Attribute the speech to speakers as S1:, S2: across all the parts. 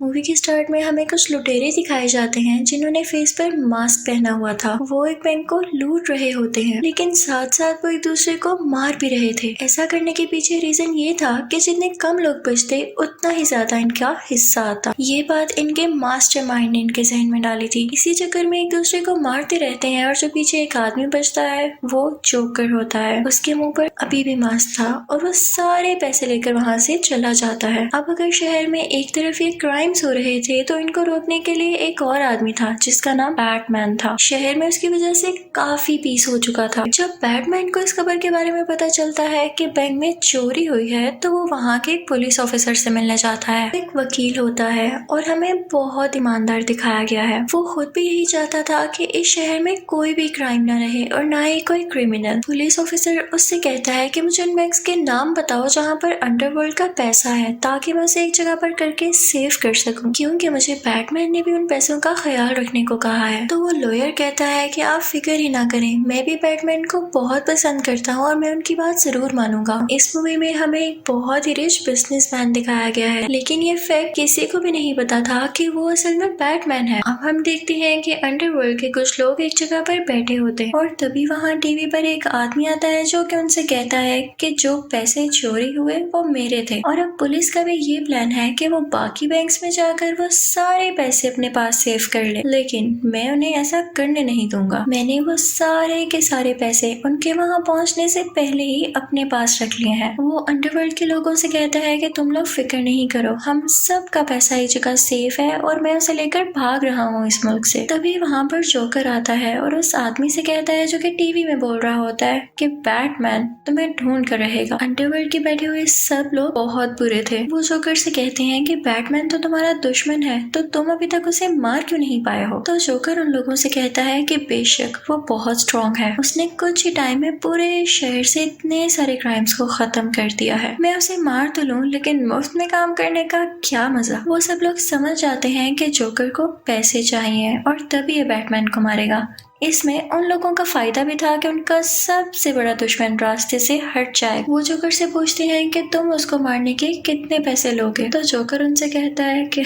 S1: Movie के start में हमें कुछ लुटेरे दिखाए जाते हैं जिन्होंने फेस पर मास्क पहना हुआ था। वो एक बैंक को लूट रहे होते हैं, लेकिन साथ साथ वो एक दूसरे को मार भी रहे थे। ऐसा करने के पीछे रीजन ये था कि जितने कम लोग बचते उतना ही ज्यादा इनका हिस्सा आता। ये बात इनके मास्टरमाइंड ने इनके जहन में डाली थी। इसी चक्कर में एक दूसरे को मारते रहते हैं और जो पीछे एक आदमी बचता है वो जोकर होता है। उसके मुंह पर अभी भी मास्क था और वो सारे पैसे लेकर वहाँ से चला जाता है। अब अगर शहर में एक तरफ ये क्राइम्स हो रहे थे तो इनको रोकने के लिए एक और आदमी था जिसका नाम बैटमैन था। शहर में उसकी वजह से काफी पीस हो चुका था। जब बैटमैन को इस खबर के बारे में पता चलता है कि बैंक में चोरी हुई है तो वो वहाँ के एक पुलिस ऑफिसर से मिलने जाता है। एक वकील होता है और हमें बहुत ईमानदार दिखाया गया है। वो खुद भी यही चाहता था कि इस शहर में कोई भी क्राइम न रहे और ना ही कोई क्रिमिनल। पुलिस ऑफिसर उससे कहता है कि मुझे उन बैंक्स के नाम बताओ जहाँ पर अंडरवर्ल्ड का पैसा है, ताकि मैं उसे एक जगह पर करके सेव कर सकूं, क्योंकि मुझे बैटमैन ने भी उन पैसों का ख्याल रखने को कहा है। तो वो लॉयर कहता है कि आप फिक्र ही ना करें, मैं भी बैटमैन को बहुत पसंद करता हूँ और मैं उनकी बात जरूर मानूंगा। इस मूवी में हमें एक बहुत ही रिच बिजनेसमैन दिखाया गया है, लेकिन ये फैक्ट किसी को भी नहीं पता था कि वो असल में बैटमैन है। अब हम देखते हैं कि अंडरवर्ल्ड के कुछ लोग एक जगह पर बैठे होते हैं और तभी वहाँ टीवी पर एक आदमी आता है जो कि उनसे कहता है कि जो पैसे चोरी हुए वो मेरे थे। और अब पुलिस का भी ये प्लान है कि वो बाकी बैंक्स में जाकर वो सारे पैसे अपने पास सेव कर ले, लेकिन मैं उन्हें ऐसा करने नहीं दूंगा। मैंने वो सारे के सारे पैसे उनके वहाँ पहुँचने से पहले ही अपने पास रख लिए हैं। वो अंडरवर्ल्ड के लोगों से कहता है कि तुम लोग फिक्र नहीं करो, हम सब का पैसा एक जगह सेफ है और मैं उसे लेकर भाग रहा हूँ इस मुल्क से। तभी वहाँ पर जोकर आता है और उस आदमी से कहता है जो कि टीवी में बोल रहा होता है कि बैटमैन तुम्हें ढूंढ कर रहेगा। अंडरवर्ल्ड के बैठे हुए सब लोग बहुत बुरे थे। वो जोकर से कहते हैं कि बैटमैन तो तुम्हारा दुश्मन है, तो तुम अभी तक उसे मार क्यों नहीं पाए हो। तो जोकर उन लोगों से कहता है कि बेशक वो बहुत स्ट्रॉन्ग है, उसने कुछ ही टाइम में पूरे शहर से इतने सारे क्राइम्स को खत्म कर दिया है। मैं उसे मार तो लूं, लेकिन मुफ्त में काम करने का क्या मजा। वो सब लोग समझ जाते हैं कि जोकर को पैसे चाहिए और तभी ये बैटमैन को मारेगा। इसमें उन लोगों का फायदा भी था कि उनका सबसे बड़ा दुश्मन रास्ते से हट जाए। वो जोकर से पूछते हैं कि तुम उसको मारने के कितने पैसे लोगे। तो जोकर उनसे कहता है कि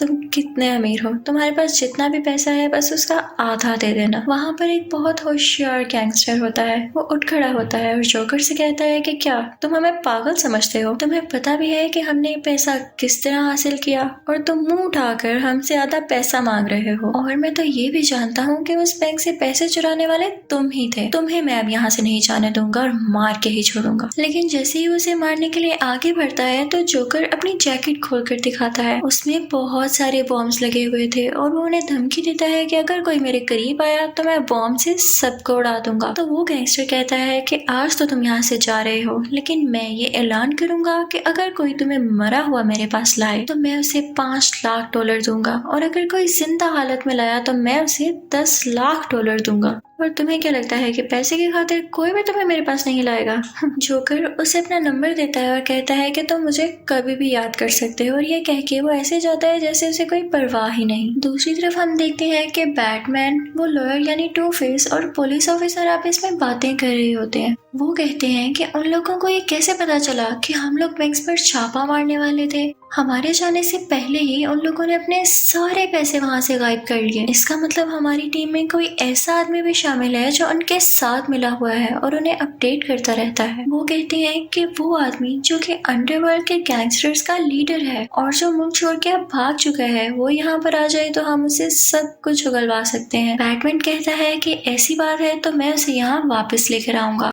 S1: तुम कितने अमीर हो, तुम्हारे पास जितना भी पैसा है बस उसका आधा दे देना। वहाँ पर एक बहुत होशियार गैंगस्टर होता है, वो उठ खड़ा होता है और जोकर से कहता है कि क्या तुम हमें पागल समझते हो, तुम्हें पता भी है कि हमने पैसा किस तरह हासिल किया और तुम मुंह उठाकर हमसे आधा पैसा मांग रहे हो। और मैं तो ये भी जानता हूँ कि उस बैंक से पैसे चुराने वाले तुम ही थे, तुम्हें मैं अब यहाँ से नहीं जाने दूंगा और मार के ही छोड़ूंगा। लेकिन जैसे ही उसे मारने के लिए आगे बढ़ता है तो जोकर अपनी जैकेट खोलकर दिखाता है। उसमें बहुत सारे बॉम्ब्स लगे हुए थे और वो उन्हें धमकी देता है कि अगर कोई मेरे करीब आया तो मैं बॉम्ब से सबको उड़ा दूंगा। तो वो गैंगस्टर कहता है कि आज तो तुम यहाँ से जा रहे हो, लेकिन मैं ये ऐलान करूंगा कि अगर कोई तुम्हें मरा हुआ मेरे पास लाए तो मैं उसे $5 लाख दूंगा, और अगर कोई जिंदा हालत में लाया तो मैं उसे $10 लाख दूंगा। और तुम्हें क्या लगता है कि पैसे की खातिर कोई भी तुम्हें मेरे पास नहीं लाएगा। जोकर उसे अपना नंबर देता है और कहता है कि तुम मुझे कभी भी याद कर सकते हो, और ये कह के वो ऐसे जाता है जैसे उसे कोई परवाह ही नहीं। दूसरी तरफ हम देखते हैं कि बैटमैन, वो लॉयर यानी टू फेस और पुलिस ऑफिसर आपस में बातें कर रहे होते हैं। वो कहते हैं कि उन लोगों को ये कैसे पता चला कि हम लोग बैंक्स पर छापा मारने वाले थे। हमारे जाने से पहले ही उन लोगों ने अपने सारे पैसे वहाँ से गायब कर लिए। इसका मतलब हमारी टीम में कोई ऐसा आदमी भी शामिल है जो उनके साथ मिला हुआ है और उन्हें अपडेट करता रहता है। वो कहते हैं कि वो आदमी जो कि अंडरवर्ल्ड के गैंगस्टर्स का लीडर है और जो मुल्क छोड़ के अब भाग चुका है, वो यहाँ पर आ जाए तो हम उसे सब कुछ उगलवा सकते हैं। बैटमैन कहता है कि ऐसी बात है तो मैं उसे यहाँ वापस लेकर आऊंगा।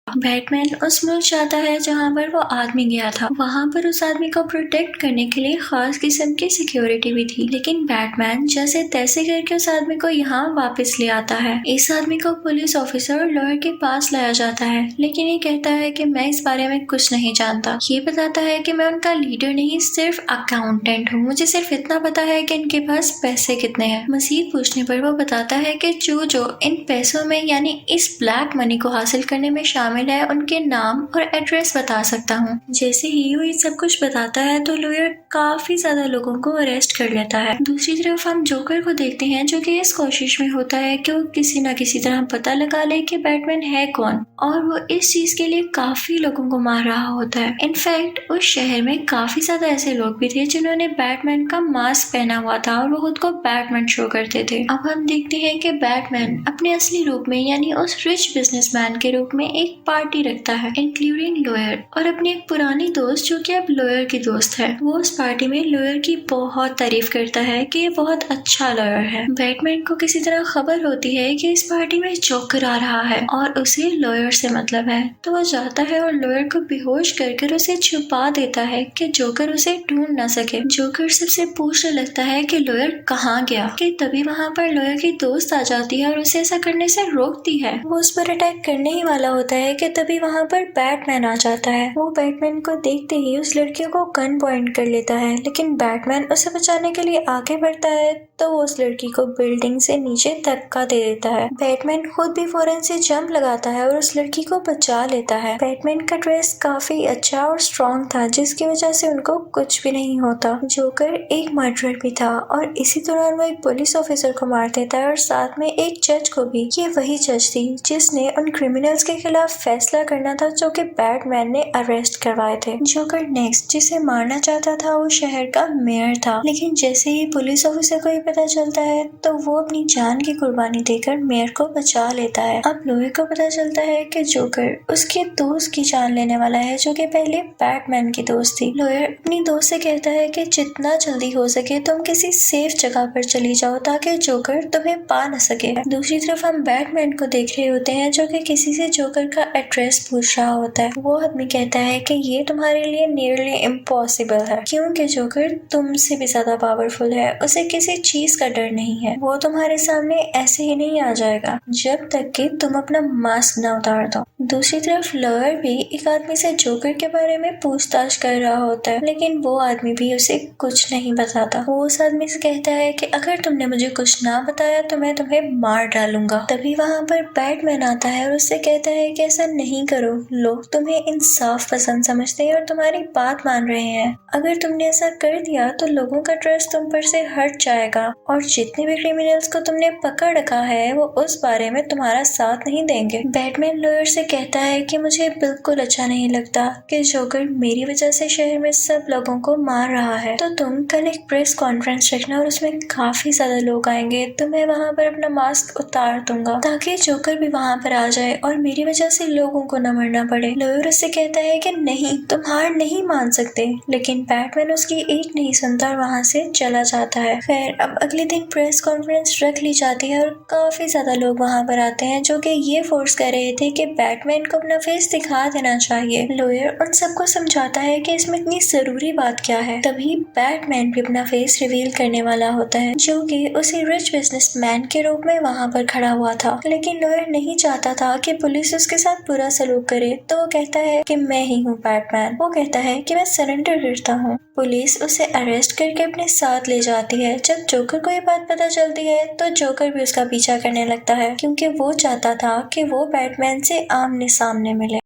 S1: बैटमैन उस मुल्क जाता है जहाँ पर वो आदमी गया था। वहाँ पर उस आदमी को प्रोटेक्ट करने के लिए खास किस्म की सिक्योरिटी भी थी, लेकिन बैटमैन जैसे तैसे करके उस आदमी को यहाँ वापस ले आता है। इस आदमी को पुलिस ऑफिसर और लॉयर के पास लाया जाता है, लेकिन ये कहता है कि मैं इस बारे में कुछ नहीं जानता। ये बताता है कि मैं उनका लीडर नहीं, सिर्फ अकाउंटेंट हूँ, मुझे सिर्फ इतना पता है कि इनके पास पैसे कितने हैं। मजीद पूछने पर वो बताता है कि जो इन पैसों में यानी इस ब्लैक मनी को हासिल करने में शामिल बैटमैन है उनके नाम और एड्रेस बता सकता हूँ। जैसे ही वो ये सब कुछ बताता है तो लॉयर काफी ज्यादा लोगों को अरेस्ट कर लेता है। दूसरी तरफ हम जोकर को देखते हैं जो कि इस कोशिश में होता है कि वो किसी न किसी तरह पता लगा ले कि बैटमैन है कौन, और वो इस चीज के लिए काफी लोगों को मार रहा होता है। इनफैक्ट उस शहर में काफी ज्यादा ऐसे लोग भी थे जिन्होंने बैटमैन का मास्क पहना हुआ था और वो खुद को बैटमैन शो करते थे। अब हम देखते हैं कि बैटमैन अपने असली रूप में यानी उस रिच बिजनेसमैन के रूप में एक पार्टी रखता है इंक्लूडिंग लॉयर और अपनी एक पुरानी दोस्त जो कि अब लॉयर की दोस्त है। वो उस पार्टी में लॉयर की बहुत तारीफ करता है कि ये बहुत अच्छा लॉयर है। बैटमैन को किसी तरह खबर होती है कि इस पार्टी में जोकर आ रहा है और उसे लॉयर से मतलब है, तो वो जाता है और लॉयर को बेहोश कर उसे छुपा देता है कि जोकर उसे ढूंढ ना सके। जोकर सबसे पूछने लगता है कि लॉयर कहाँ गया, कि तभी वहाँ पर लॉयर की दोस्त आ जाती है और उसे ऐसा करने से रोकती है। वो उस पर अटैक करने ही वाला होता है कि तभी वहाँ पर बैटमैन आ जाता है। वो बैटमैन को देखते ही उस लड़की को गन पॉइंट कर लेता है, लेकिन बैटमैन उसे बचाने के लिए आगे बढ़ता है तो वो उस लड़की को बिल्डिंग से नीचे धक्का दे देता है। बैटमैन खुद भी फौरन से जंप लगाता है और उस लड़की को बचा लेता है। बैटमैन का ड्रेस काफी अच्छा और स्ट्रॉन्ग था जिसकी वजह से उनको कुछ भी नहीं होता। जोकर एक मर्डरर भी था और इसी दौरान वो एक पुलिस ऑफिसर को मार देता है और साथ में एक जज को भी। ये वही जज थी जिसने उन क्रिमिनल्स के खिलाफ फैसला करना था जो कि बैटमैन ने अरेस्ट करवाए थे। जोकर नेक्स्ट जिसे मारना चाहता था वो शहर का मेयर था, लेकिन जैसे ही पुलिस ऑफिसर को ये पता चलता है तो वो अपनी जान की कुर्बानी देकर मेयर को बचा लेता है। अब लॉयर को पता चलता है कि जोकर उसके दोस्त की जान लेने वाला है जो कि पहले बैटमैन की दोस्त थी। लॉयर अपनी दोस्त से कहता है कि जितना जल्दी हो सके तुम किसी सेफ जगह पर चली जाओ ताकि जोकर तुम्हें पा न सके। दूसरी तरफ हम बैटमैन को देख रहे होते हैं जो कि किसी से जोकर का एड्रेस पूछ रहा होता है। वो आदमी कहता है कि ये तुम्हारे लिए नियरली इम्पॉसिबल है क्योंकि जोकर तुमसे भी ज्यादा पावरफुल है, उसे किसी चीज का डर नहीं है, वो तुम्हारे सामने ऐसे ही नहीं आ जाएगा जब तक कि तुम अपना मास्क न उतार दो। दूसरी तरफ लॉयर भी एक आदमी से जोकर के बारे में पूछताछ कर रहा होता है, लेकिन वो आदमी भी उसे कुछ नहीं बताता। वो उस आदमी से कहता है कि अगर तुमने मुझे कुछ ना बताया तो मैं तुम्हें मार डालूंगा। तभी वहाँ पर बैटमैन आता है और उससे कहता है कि ऐसा नहीं करो, लोग तुम्हें इंसाफ पसंद समझते हैं और तुम्हारी बात मान रहे हैं। अगर तुमने ऐसा कर दिया तो लोगों का ट्रस्ट तुम पर से हट जाएगा और जितने भी क्रिमिनल्स को तुमने पकड़ रखा है वो उस बारे में तुम्हारा साथ नहीं देंगे। बैटमैन लॉयर से कहता है कि मुझे बिल्कुल अच्छा नहीं लगता कि जोकर मेरी वजह से शहर में सब लोगों को मार रहा है, तो तुम कल एक प्रेस कॉन्फ्रेंस रखना और उसमें काफी ज्यादा लोग आएंगे, तो मैं वहाँ पर अपना मास्क उतार दूंगा ताकि जोकर भी वहाँ पर आ जाए और मेरी वजह से लोगों को न मरना पड़े। लॉयर उससे कहता है कि नहीं, तुम हार नहीं मान सकते, लेकिन बैटमैन उसकी एक नहीं सुनता और वहाँ से चला जाता है। खैर अब अगले दिन प्रेस कॉन्फ्रेंस रख ली जाती है और काफी ज्यादा लोग वहाँ पर आते हैं जो कि ये फोर्स कर रहे थे कि बैटमैन को अपना फेस दिखा देना चाहिए। लॉयर उन सबको समझाता है कि इसमें इतनी जरूरी बात क्या है। तभी बैटमैन भी अपना फेस रिवील करने वाला होता है जो कि उसी रिच बिजनेसमैन के रूप में वहाँ पर खड़ा हुआ था, लेकिन लॉयर नहीं चाहता था कि पुलिस उसके साथ बुरा सलूक करे, तो वो कहता है कि मैं ही हूँ बैटमैन। वो कहता है कि मैं सरेंडर करता हूँ। पुलिस उसे अरेस्ट करके अपने साथ ले जाती है। जब जोकर को ये बात पता चलती है तो जोकर भी उसका पीछा करने लगता है क्योंकि वो चाहता था कि वो बैटमैन से आमने सामने मिले।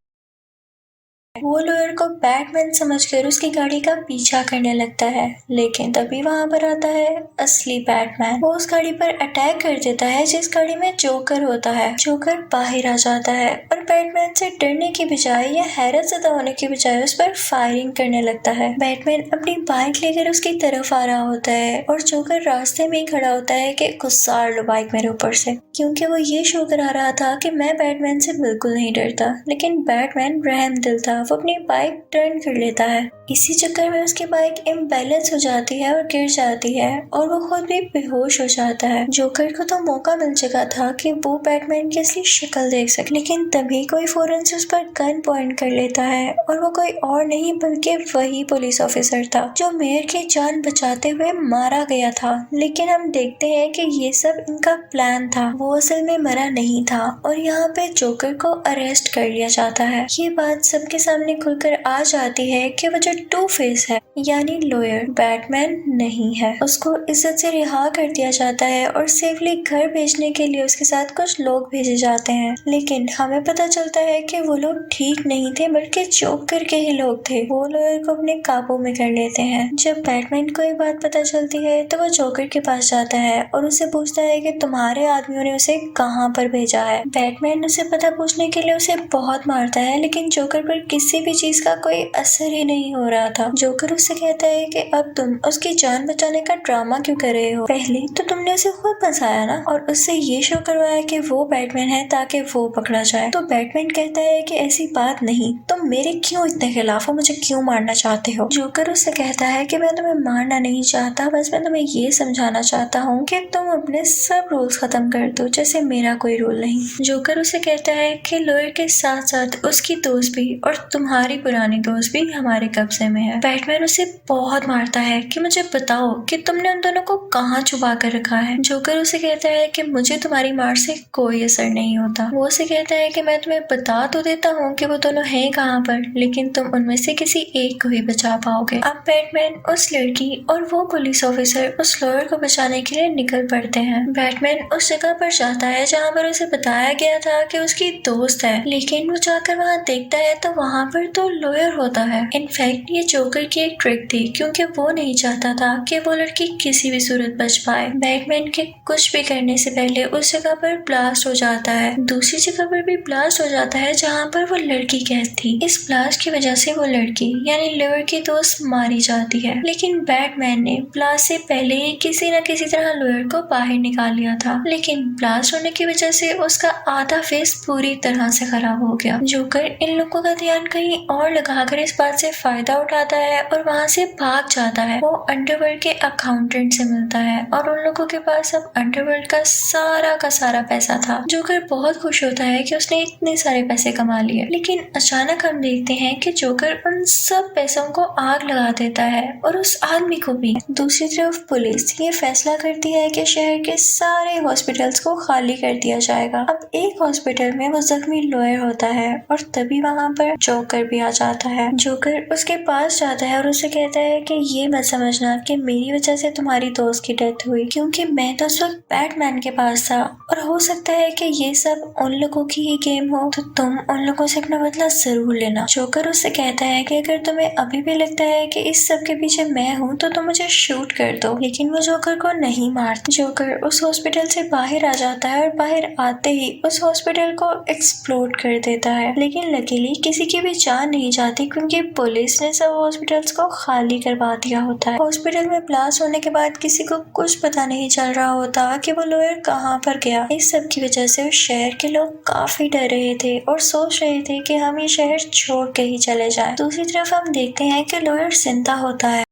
S1: वो लॉयर को बैटमैन समझकर उसकी गाड़ी का पीछा करने लगता है, लेकिन तभी वहाँ पर आता है असली बैटमैन। वो उस गाड़ी पर अटैक कर देता है जिस गाड़ी में जोकर होता है। जोकर बाहर आ जाता है और बैटमैन से डरने की बजाय या हैरत ज़दा होने की बजाय उस पर फायरिंग करने लगता है। बैटमैन अपनी बाइक लेकर उसकी तरफ आ रहा होता है और जोकर रास्ते में ही खड़ा होता है कि गुस्सार लो बाइक मेरे ऊपर से, क्योंकि वो ये शो करा रहा था कि मैं बैटमैन से बिल्कुल नहीं डरता। लेकिन बैटमैन रहम दिल था, वो अपनी बाइक टर्न कर लेता है। इसी चक्कर में उसकी बाइक इम्बैलेंस हो जाती है और गिर जाती है और वो खुद भी बेहोश हो जाता है। जोकर को तो मौका मिल चुका था कि वो बैटमैन की असली शक्ल देख सके, लेकिन तभी कोई फौरन से उस पर गन पॉइंट कर लेता है और वो कोई और नहीं बल्कि वही पुलिस ऑफिसर था जो मेयर की जान बचाते हुए मारा गया था। लेकिन हम देखते हैं कि ये सब इनका प्लान था, वो असल में मरा नहीं था और यहाँ पे जोकर को अरेस्ट कर लिया जाता है। ये बात सबके सामने खुलकर आ जाती है कि वो जो टू फेस है यानी लॉयर बैटमैन नहीं है। उसको इज्जत से रिहा कर दिया जाता है और सेफली घर भेजने के लिए उसके साथ कुछ लोग भेजे जाते हैं, लेकिन हमें पता चलता है कि वो लोग ठीक नहीं थे बल्कि जोकर के ही लोग थे। वो लॉयर को अपने काबू में कर लेते हैं। जब बैटमैन को ये बात पता चलती है तो वो जोकर के पास जाता है और उससे पूछता है कि तुम्हारे आदमियों ने उसे कहाँ पर भेजा है। बैटमैन उसे पता पूछने के लिए उसे बहुत मारता है, लेकिन जोकर पर किसी भी चीज का कोई असर ही नहीं हो रहा था। जोकर उससे कहता है कि अब तुम उसकी जान बचाने का ड्रामा क्यों कर रहे हो? पहले तो तुमने उसे खुद फंसाया ना, और उससे ये शो करवाया कि वो बैटमैन है ताकि वो पकड़ा जाए। तो बैटमैन कहता है कि ऐसी बात नहीं, तुम मेरे क्यों इतने खिलाफ हो, मुझे क्यों मारना चाहते हो? जोकर उससे कहता है कि मैं तुम्हें मारना नहीं चाहता, बस मैं तुम्हें ये समझाना चाहता हूँ कि तुम अपने सब रूल्स खत्म कर दो, जैसे मेरा कोई रूल नहीं। जोकर उसे कहता है कि लॉयर के साथ साथ उसकी दोस्त भी और तुम्हारी पुरानी दोस्त भी हमारे कब्जे में है। बैटमैन उसे बहुत मारता है कि मुझे बताओ कि तुमने उन दोनों को कहाँ छुपा कर रखा है। जोकर उसे कहता है कि मुझे तुम्हारी मार से कोई असर नहीं होता। वो उसे कहता है कि मैं तुम्हें बता तो देता हूँ कि वो दोनों हैं कहाँ पर, लेकिन तुम उनमें से किसी एक को ही बचा पाओगे। अब बैटमैन, उस लड़की और वो पुलिस ऑफिसर उस लॉयर को बचाने के लिए निकल पड़ते हैं। बैटमैन उस जगह पर जाता है जहाँ पर उसे बताया गया था कि उसकी दोस्त है, लेकिन वो जाकर वहाँ देखता है तो वहाँ पर तो लॉयर होता है। इनफैक्ट ये जोकर की एक ट्रिक थी, क्योंकि वो नहीं चाहता था कि वो लड़की किसी भी सूरत बच पाए। बैटमैन के कुछ भी करने से पहले उस जगह पर ब्लास्ट हो जाता है। दूसरी जगह पर भी ब्लास्ट हो जाता है जहाँ पर वो लड़की कैद थी। इस ब्लास्ट की वजह से वो लड़की यानी लॉयर की दोस्त मारी जाती है, लेकिन बैटमैन ने ब्लास्ट से पहले ही किसी न किसी तरह लॉयर को बाहर निकाल लिया था। लेकिन ब्लास्ट होने की वजह से उसका आधा फेस पूरी तरह से खराब हो गया। जोकर इन लोगों का ध्यान कहीं और लगाकर इस बात से फायदा उठाता है और वहाँ से भाग जाता है। वो अंडरवर्ल्ड के अकाउंटेंट से मिलता है और उन लोगों के पास अब अंडरवर्ल्ड का सारा पैसा था। जोकर बहुत खुश होता है कि उसने इतने सारे पैसे कमा लिए, लेकिन अचानक हम देखते हैं कि जोकर उन सब पैसों को आग लगा देता है और उस आदमी को भी। दूसरी तरफ पुलिस ये फैसला करती है कि शहर के सारे हॉस्पिटल्स को खाली कर दिया जाएगा। अब एक हॉस्पिटल में वो जख्मी लॉयर होता है और तभी वहाँ पर जोकर भी आ जाता है। जोकर उसके पास जाता है और उसे कहता है कि ये मत समझना कि मेरी वजह से तुम्हारी दोस्त की डेथ हुई, क्योंकि मैं तो उस वक्त बैटमैन के पास था और हो सकता है कि ये सब उन लोगों की ही गेम हो, तो तुम उन लोगों से अपना बदला जरूर लेना। जोकर उससे कहता है कि अगर तुम्हें अभी भी लगता है कि इस सब के पीछे मैं हूँ तो तुम मुझे शूट कर दो, लेकिन वो जोकर को नहीं मारता। जोकर उस हॉस्पिटल से बाहर आ जाता है और बाहर आते ही उस हॉस्पिटल को एक्सप्लोड कर देता है, लेकिन लकीली किसी की भी जान नहीं जाती क्योंकि पुलिस ने सब हॉस्पिटल्स को खाली करवा दिया होता है। हॉस्पिटल में ब्लास्ट होने के बाद किसी को कुछ पता नहीं चल रहा होता कि वो लॉयर कहाँ पर गया। इस सब की वजह से उस शहर के लोग काफी डर रहे थे और सोच रहे थे कि हम ये शहर छोड़ के ही चले जाएं। दूसरी तरफ हम देखते हैं कि लॉयर जिंदा होता है।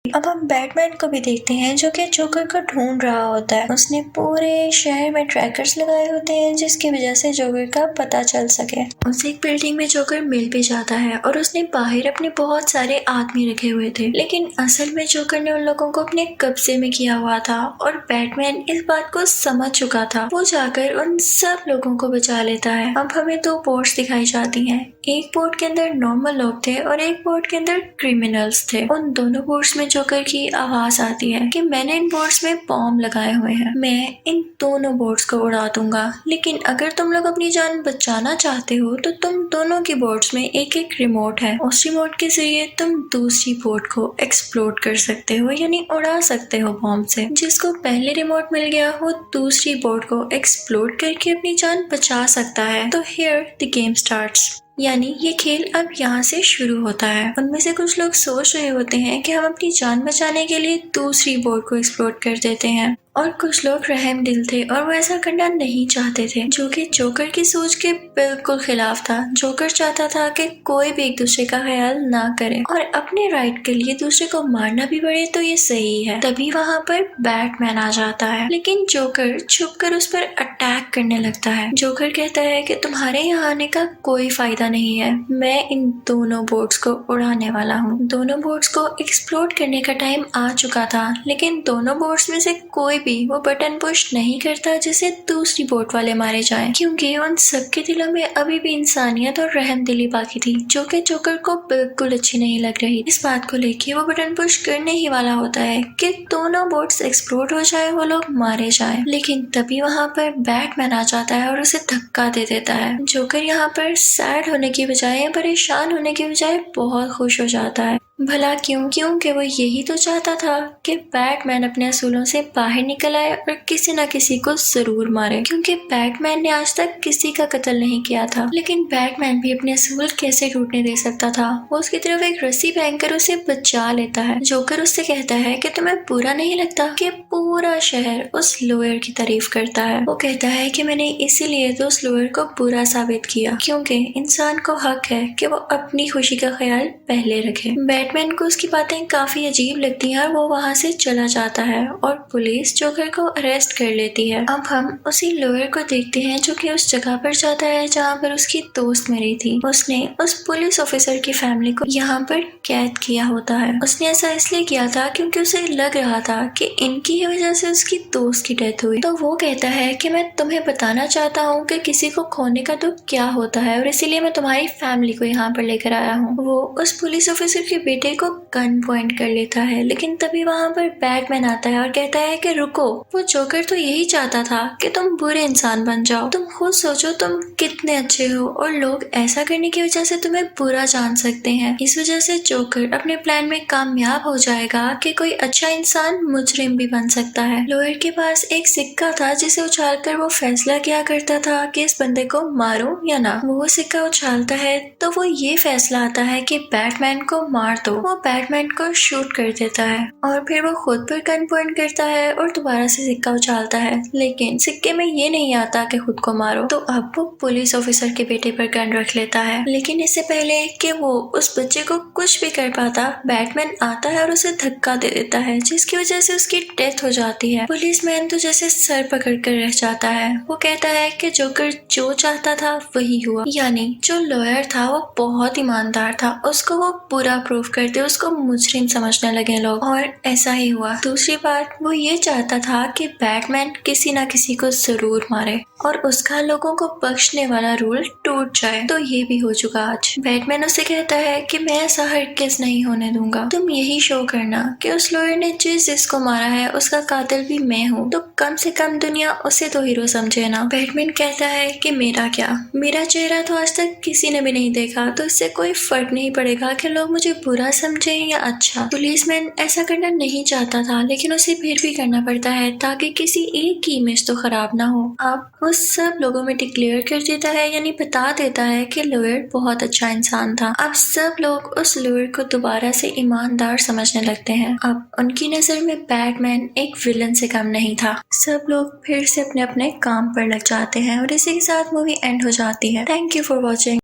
S1: अब हम बैटमैन को भी देखते हैं जो कि जोकर को ढूंढ रहा होता है। उसने पूरे शहर में ट्रैकर्स लगाए होते हैं जिसकी वजह से जोकर का पता चल सके। उसे एक बिल्डिंग में जोकर मिल भी जाता है और उसने बाहर अपने बहुत सारे आदमी रखे हुए थे, लेकिन असल में जोकर ने उन लोगों को अपने कब्जे में किया हुआ था और बैटमैन इस बात को समझ चुका था। वो जाकर उन सब लोगों को बचा लेता है। अब हमें दो बोर्ड्स दिखाई जाती हैं। एक बोर्ड के अंदर नॉर्मल लोग थे और एक बोर्ड के अंदर क्रिमिनल्स थे। उन दोनों बोर्ड्स में जोकर की आवाज आती है कि मैंने इन बोर्ड्स में बॉम्ब लगाए हुए हैं, मैं इन दोनों बोर्ड्स को उड़ा दूंगा, लेकिन अगर तुम लोग अपनी जान बचाना चाहते हो तो तुम दोनों की बोर्ड्स में एक एक रिमोट है। उस रिमोट के जरिए तुम दूसरी बोर्ड को एक्सप्लोड कर सकते हो यानी उड़ा सकते हो बॉम्ब से। जिसको पहले रिमोट मिल गया वो दूसरी बोर्ड को एक्सप्लोड करके अपनी जान बचा सकता है। तो हियर द गेम स्टार्ट्स, यानी ये खेल अब यहाँ से शुरू होता है। उनमें से कुछ लोग सोच रहे होते हैं कि हम अपनी जान बचाने के लिए दूसरी बोर्ड को एक्सप्लोर कर देते हैं, और कुछ लोग रहम दिल थे और वो ऐसा करना नहीं चाहते थे, जो कि जोकर की सोच के बिल्कुल खिलाफ था। जोकर चाहता था कि कोई भी एक दूसरे का ख्याल ना करे और अपने राइट के लिए दूसरे को मारना भी पड़े तो ये सही है। तभी वहाँ पर बैटमैन आ जाता है, लेकिन जोकर छुपकर उस पर अटैक करने लगता है। जोकर कहता है कि तुम्हारे यहाँ आने का कोई फायदा नहीं है, मैं इन दोनों बोर्ड्स को उड़ाने वाला हूँ। दोनों बोर्ड्स को एक्सप्लोड करने का टाइम आ चुका था, लेकिन दोनों बोर्ड्स में से कोई भी वो बटन पुश नहीं करता जिसे दूसरी बोट वाले मारे जाएं, क्योंकि उन सबके दिलों में अभी भी इंसानियत और रहमदिली बाकी थी, जो कि जोकर को बिल्कुल अच्छी नहीं लग रही। इस बात को लेके वो बटन पुश करने ही वाला होता है कि दोनों बोट्स एक्सप्लोड हो जाए, वो लोग मारे जाएं। लेकिन तभी वहाँ पर बैटमैन आ जाता है और उसे धक्का दे देता है। जोकर यहाँ पर सैड होने की बजाय, परेशान होने की बजाय बहुत खुश हो जाता है। भला क्यों? क्योंकि वो यही तो चाहता था कि बैटमैन अपने असूलों से बाहर निकल आए और किसी न किसी को जरूर मारे, क्योंकि बैटमैन ने आज तक किसी का कत्ल नहीं किया था। लेकिन बैटमैन भी अपने असूल कैसे टूटने दे सकता था? वो उसकी तरफ एक रस्सी पहनकर उसे बचा लेता है। जोकर उससे कहता है कि तुम्हें बुरा नहीं लगता कि पूरा शहर उस लॉयर की तारीफ करता है? वो कहता है कि मैंने इसीलिए तो उस लॉयर को बुरा साबित किया, क्योंकि इंसान को हक है कि वो अपनी खुशी का ख्याल पहले रखे। बैटमैन को उसकी बातें काफी अजीब लगती हैं और वो वहाँ से चला जाता है और पुलिस जोकर को अरेस्ट कर लेती है। अब हम उसी लॉयर को देखते हैं जो कि उस जगह पर जाता है जहाँ पर उसकी दोस्त मरी थी। उसने उस पुलिस ऑफिसर की फैमिली को यहाँ पर कैद किया होता है। उसने ऐसा इसलिए किया था क्योंकि उसे लग रहा था कि इनकी ही वजह से उसकी दोस्त की डेथ हुई। तो वो कहता है कि मैं तुम्हें बताना चाहता हूँ कि किसी को खोने का दुख क्या होता है और इसीलिए मैं तुम्हारी फैमिली को यहाँ पर लेकर आया हूँ। वो उस पुलिस ऑफिसर के बेटे को गन पॉइंट कर लेता है, लेकिन तभी वहाँ पर बैटमैन आता है और कहता है कि रुको, वो जोकर तो यही चाहता था कि तुम बुरे इंसान बन जाओ। तुम खुद सोचो तुम कितने अच्छे हो और लोग ऐसा करने की वजह से तुम्हें बुरा जान सकते हैं। इस वजह से जोकर अपने प्लान में कामयाब हो जाएगा कि कोई अच्छा इंसान मुजरिम भी बन सकता है। लॉयर के पास एक सिक्का था जिसे उछालकर वो फैसला किया करता था कि इस बंदे को मारो या ना। वो सिक्का उछालता है तो वो ये फैसला आता है कि बैटमैन को मार दो। वो बैटमैन को शूट कर देता है और फिर वो खुद पर गन पॉइंट करता है और दोबारा से सिक्का उछालता है, लेकिन सिक्के में ये नहीं आता कि खुद को मारो। तो अब वो पुलिस ऑफिसर के बेटे पर गन रख लेता है, लेकिन इससे पहले कि वो उस बच्चे को कुछ भी कर पाता, बैटमैन आता है और उसे धक्का दे देता है, जिसकी वजह से उसकी डेथ हो जाती है। पुलिसमैन तो जैसे सर पकड़ कर रह जाता है। वो कहता है कि जोकर जो चाहता था वही हुआ, यानी जो लॉयर था वो बहुत ईमानदार था, उसको वो बुरा प्रूफ करते उसको मुजरिम समझने लगे लोग, और ऐसा ही हुआ। दूसरी बात, वो ये चाहता था कि बैटमैन किसी ना किसी को जरूर मारे और उसका लोगों को बख्शने वाला रूल टूट जाए। तो ये भी हो चुका आज। बैटमैन उसे कहता है कि मैं ऐसा हरगिज़ नहीं होने दूंगा। तुम यही शो करना कि उस लॉयर ने जिसको मारा है उसका कातिल भी मैं हूँ, तो कम से कम दुनिया उसे तो हीरो समझे ना। बैटमैन कहता है कि मेरा क्या, मेरा चेहरा तो आज तक किसी ने भी नहीं देखा, तो इससे कोई फर्क नहीं पड़ेगा कि लोग मुझे बुरा समझे या अच्छा। पुलिसमैन ऐसा करना नहीं चाहता था, लेकिन उसे फिर भी करना पड़ता है ताकि किसी एक की इमेज तो खराब ना हो। अब वो सब लोगों में डिक्लेयर कर देता है, यानी बता देता है कि लॉयर बहुत अच्छा इंसान था। अब सब लोग उस लॉयर को दोबारा से ईमानदार समझने लगते हैं। अब उनकी नजर में बैटमैन एक विलन से कम नहीं था। सब लोग फिर से अपने अपने काम पर लग जाते हैं और इसी के साथ मूवी एंड हो जाती है। Thank you for watching.